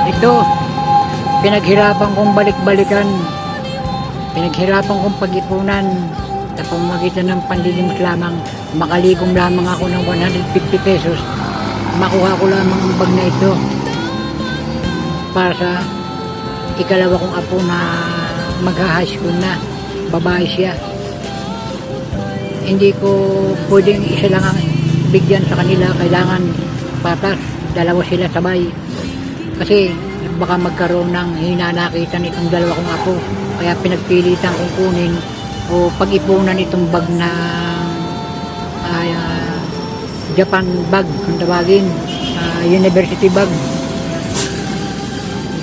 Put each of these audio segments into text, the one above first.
Ito, pinaghirapan kong balik-balikan, pinaghirapan kong pag-ipunan sa pamamagitan ng panlilimos lamang. Makaligom lamang ako ng 150 pesos, makuha ko lamang ang bag na ito para sa ikalawa kong apo na magha-high school na, babae siya. Hindi ko pwedeng isa lang ang bigyan sa kanila, kailangan patas, dalawa sila sabay. Kasi baka magkaroon ng hinanakitan itong dalawa kong apo. Kaya pinagpilitan kong kunin o pag-ipunan itong bag na Japan bag, kung tawagin, university bag.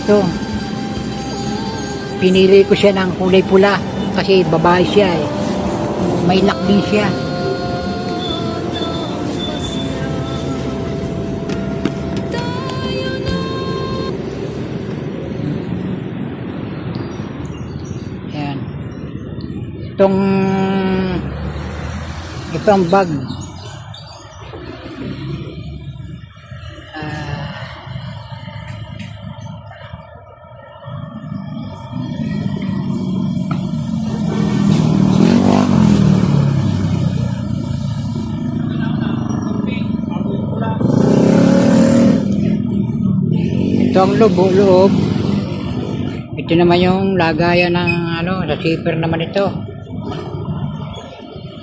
Ito, pinili ko siya ng kulay pula kasi babae siya eh. May lock din siya. Ayan. Itong bag. Ito ang loob. Ito naman yung lagayan ng sa zipper naman ito.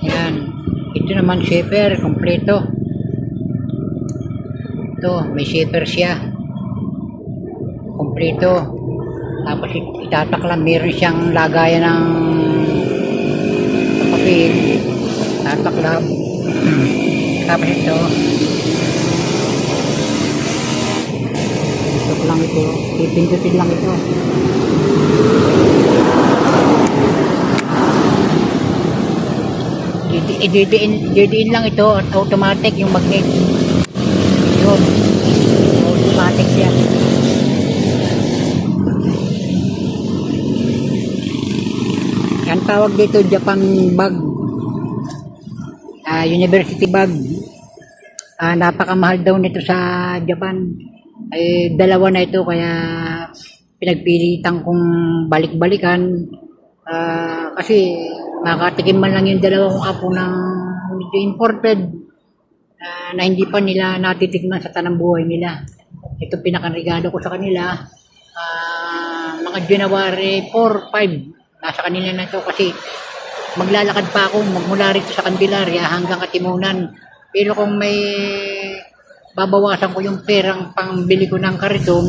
Yan. Ito naman zipper, kompleto. Ito, may zipper siya. Kompleto. Tapos itataklan, meron siyang lagayan ng papel. Tataklan. Tapos ito. Lang ito, pipindutin lang ito. Didiin lang ito at automatic yung magnet. Yun, automatic siya. Yan tawag dito Japan bag, university bag. Napakamahal daw nito sa Japan. Dalawa na ito kaya pinagpilitan kong balik-balikan kasi makatikim man lang yung dalawa kong apo ng imported na hindi pa nila natitikman sa tanang buhay nila. Ito pinakarigado ko sa kanila mga January 4, 5 nasa kanila na ito kasi maglalakad pa ako magmula rito sa Candelaria hanggang Katimunan, pero kung may babawasan ko yung perang pangbili ko ng kariton,